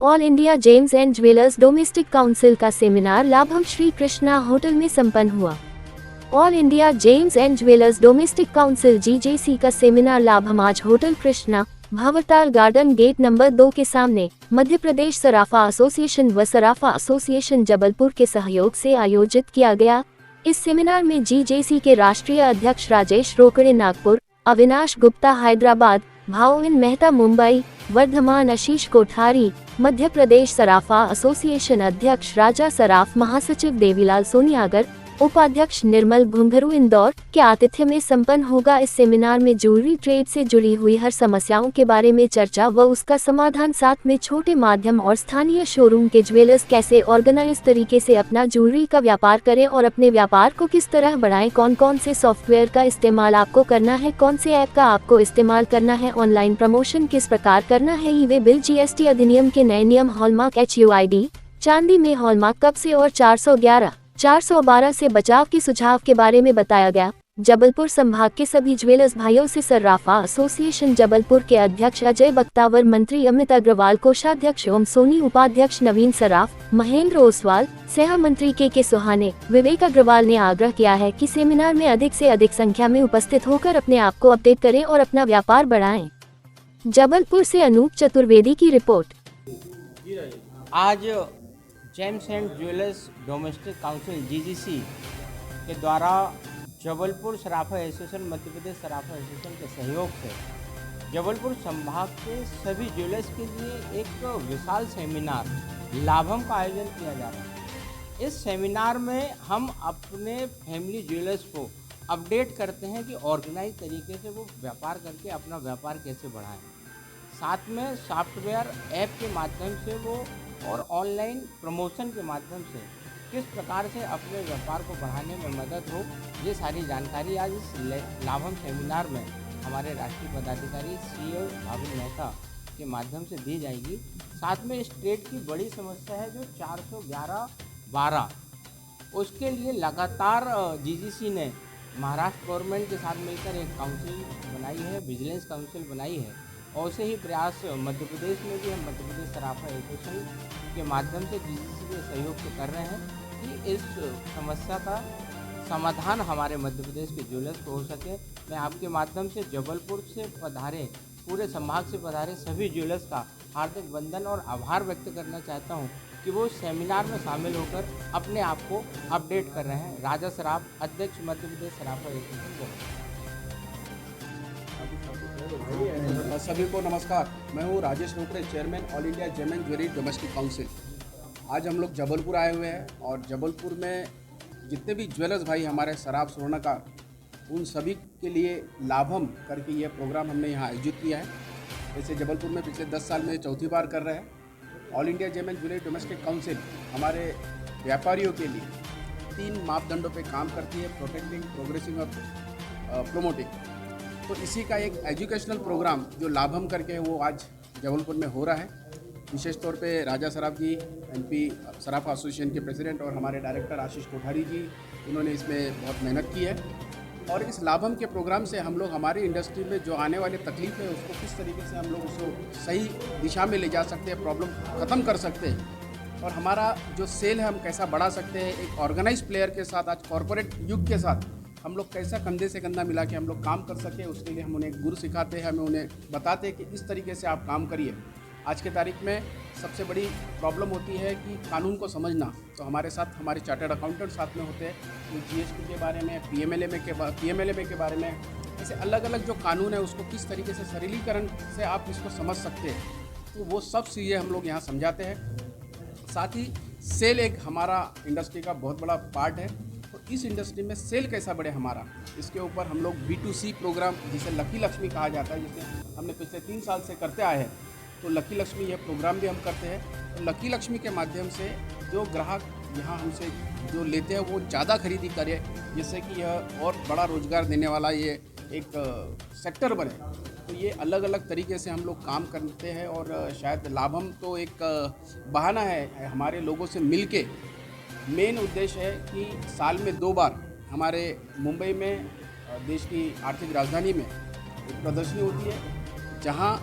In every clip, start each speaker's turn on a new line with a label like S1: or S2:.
S1: All India gems and jewellers domestic council का seminar Labham Shri Krishna hotel में संपन्न हुआ। All India gems and jewellers domestic council (जीजेसी) का सेमिनार लाभम आज hotel Krishna, Bhanwartal garden gate number 2 के सामने मध्य प्रदेश सराफा एसोसिएशन व सराफा एसोसिएशन जबलपुर के सहयोग से आयोजित किया गया। इस सेमिनार में जीजेसी के राष्ट्रीय अध्यक्ष राजेश रोकड़े नागपुर, अविनाश गुप्ता हैदराबाद, भाविन मेहता मुंबई, वर्धमान आशीष कोठारी, मध्य प्रदेश सराफा एसोसिएशन अध्यक्ष राजा सराफ, महासचिव देवीलाल सोनियागर, उपाध्यक्ष निर्मल घुंघरू इंदौर के आतिथ्य में संपन्न होगा। इस सेमिनार में ज्वेलरी ट्रेड से जुड़ी हुई हर समस्याओं के बारे में चर्चा व उसका समाधान, साथ में छोटे माध्यम और स्थानीय शोरूम के ज्वेलर्स कैसे ऑर्गेनाइज तरीके से अपना ज्वेलरी का व्यापार करें और अपने व्यापार को किस तरह बढ़ाएं, कौन कौन से सॉफ्टवेयर का इस्तेमाल आपको करना है, कौन से ऐप का आपको इस्तेमाल करना है, ऑनलाइन प्रमोशन किस प्रकार करना है, ई-वे बिल, जीएसटी अधिनियम के नए नियम, हॉलमार्क HUID, चांदी में हॉलमार्क कब से और 411-412 से बचाव के सुझाव के बारे में बताया गया। जबलपुर संभाग के सभी ज्वेलर्स भाइयों से सराफा एसोसिएशन जबलपुर के अध्यक्ष अजय बख्तावर, मंत्री अमित अग्रवाल, कोषाध्यक्ष ओम सोनी, उपाध्यक्ष नवीन सराफ, महेंद्र ओसवाल, सह मंत्री के सुहाने, विवेक अग्रवाल ने आग्रह किया है कि सेमिनार में अधिक से अधिक संख्या में उपस्थित होकर अपने आप को अपडेट करें और अपना व्यापार बढ़ाएं। जबलपुर से अनूप चतुर्वेदी की रिपोर्ट।
S2: आज James and jewellers domestic council (GGC) के द्वारा जबलपुर सराफा एसोसिएशन, मध्य प्रदेश सराफा एसोसिएशन के सहयोग से जबलपुर संभाग के सभी ज्वेलर्स के लिए एक विशाल सेमिनार लाभम का आयोजन किया जा रहा है। इस सेमिनार में हम अपने फैमिली ज्वेलर्स को अपडेट करते हैं कि ऑर्गेनाइज तरीके से वो व्यापार करके अपना व्यापार कैसे बढ़ाएं। साथ में सॉफ्टवेयर ऐप के माध्यम से वो और ऑनलाइन प्रमोशन के माध्यम से किस प्रकार से अपने व्यापार को बढ़ाने में मदद हो, ये सारी जानकारी आज इस लाभम सेमिनार में हमारे राष्ट्रीय पदाधिकारी CEO भाविन मेहता के माध्यम से दी जाएगी। साथ में इस ट्रेड की बड़ी समस्या है जो 411-12, उसके लिए लगातार जीजीसी ने महाराष्ट्र गवर्नमेंट के साथ मिलकर एक काउंसिल बनाई है, विजिलेंस काउंसिल बनाई है। और ऐसे ही प्रयास मध्य प्रदेश में भी हम मध्य प्रदेश सराफा एसोसिएशन के माध्यम से जीजीसी के सहयोग से कर रहे हैं कि इस समस्या का समाधान हमारे मध्य प्रदेश के ज्वेलर्स को हो सके। मैं आपके माध्यम से जबलपुर से पधारे, पूरे संभाग से पधारे सभी ज्वेलर्स का हार्दिक वंदन और आभार व्यक्त करना चाहता हूं कि वो सेमिनार में शामिल होकर अपने आप को अपडेट कर रहे हैं। राजा सराफ, अध्यक्ष मध्य प्रदेश सराफा एसोसिएशन।
S3: सभी को नमस्कार। मैं हूँ Rajesh Rokade, chairman all India gem and jewellery domestic council. आज हम लोग जबलपुर आए हुए हैं और जबलपुर में जितने भी ज्वेलर्स भाई हमारे सराफ स्वर्णकार, उन सभी के लिए लाभम करके ये प्रोग्राम हमने यहाँ आयोजित किया है। जैसे जबलपुर में पिछले 10 साल में चौथी बार कर रहे हैं। All India gem and jewellery domestic council हमारे व्यापारियों के लिए 3 मापदंडों पर काम करती है: प्रोटेक्टिंग, प्रोग्रेसिंग और प्रोमोटिंग। तो इसी का एक एजुकेशनल प्रोग्राम जो लाभम करके है वो आज जबलपुर में हो रहा है। विशेष तौर पे राजा सराफ जी, MP सराफा एसोसिएशन के प्रेसिडेंट, और हमारे डायरेक्टर आशीष कोठारी जी, इन्होंने इसमें बहुत मेहनत की है। और इस लाभम के प्रोग्राम से हम लोग हमारी इंडस्ट्री में जो आने वाली तकलीफ है उसको किस तरीके से हम लोग उसको सही दिशा में ले जा सकते हैं, प्रॉब्लम ख़त्म कर सकते हैं, और हमारा जो सेल है हम कैसा बढ़ा सकते हैं। एक ऑर्गेनाइज प्लेयर के साथ, आज कॉरपोरेट युग के साथ हम लोग कैसा कंधे से कंधा मिला के हम लोग काम कर सके, उसके लिए हम उन्हें गुर सिखाते हैं, हमें उन्हें बताते हैं कि इस तरीके से आप काम करिए। आज के तारीख में सबसे बड़ी प्रॉब्लम होती है कि कानून को समझना। तो हमारे साथ हमारे चार्टर्ड अकाउंटेंट साथ में होते हैं, जो GST के बारे में, PMLA के बारे में, ऐसे अलग अलग जो कानून है उसको किस तरीके से सरलीकरण से आप इसको समझ सकते हैं, तो वो सब चीज़ें हम लोग यहाँ समझाते हैं। साथ ही सेल एक हमारा इंडस्ट्री का बहुत बड़ा पार्ट है। इस इंडस्ट्री में सेल कैसा बढ़े हमारा, इसके ऊपर हम लोग B2C प्रोग्राम, जिसे लकी लक्ष्मी कहा जाता है, जिसे हमने पिछले 3 साल से करते आए हैं, तो लकी लक्ष्मी यह प्रोग्राम भी हम करते हैं। तो लकी लक्ष्मी के माध्यम से जो ग्राहक यहाँ हमसे जो लेते हैं वो ज़्यादा खरीदी करे, जिससे कि यह और बड़ा रोजगार देने वाला ये एक सेक्टर बने। तो ये अलग अलग तरीके से हम लोग काम करते हैं। और शायद लाभम तो एक बहाना है हमारे लोगों से मिल के। मेन उद्देश्य है कि साल में 2 बार हमारे मुंबई में, देश की आर्थिक राजधानी में, एक प्रदर्शनी होती है जहां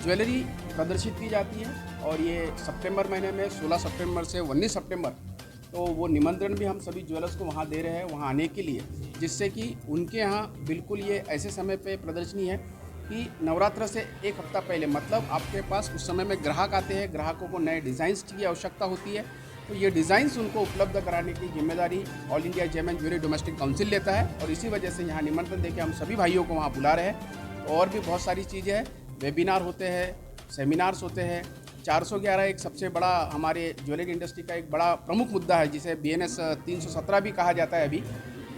S3: ज्वेलरी प्रदर्शित की जाती है और ये सितंबर महीने में 16 सितंबर से 19 सितंबर, तो वो निमंत्रण भी हम सभी ज्वेलर्स को वहाँ दे रहे हैं वहाँ आने के लिए, जिससे कि उनके यहाँ बिल्कुल ये ऐसे समय पे प्रदर्शनी है कि नवरात्र से एक हफ्ता पहले, मतलब आपके पास उस समय में ग्राहक आते हैं, ग्राहकों को नए डिज़ाइंस की आवश्यकता होती है, तो ये डिज़ाइंस उनको उपलब्ध कराने की जिम्मेदारी all India gem and jewellery domestic council लेता है। और इसी वजह से यहाँ निमंत्रण देके हम सभी भाइयों को वहाँ बुला रहे हैं। और भी बहुत सारी चीज़ें हैं, वेबिनार होते हैं, सेमिनार्स होते हैं। 411 एक सबसे बड़ा हमारे ज्वेलरी इंडस्ट्री का एक बड़ा प्रमुख मुद्दा है, जिसे BNS 317 भी कहा जाता है अभी।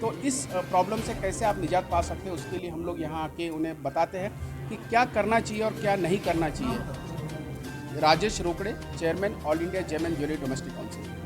S3: तो इस प्रॉब्लम से कैसे आप निजात पा सकते हैं, उसके लिए हम लोग यहाँ आके उन्हें बताते हैं कि क्या करना चाहिए और क्या नहीं करना चाहिए। Rajesh Rokade, chairman all India gem and jewellery domestic council.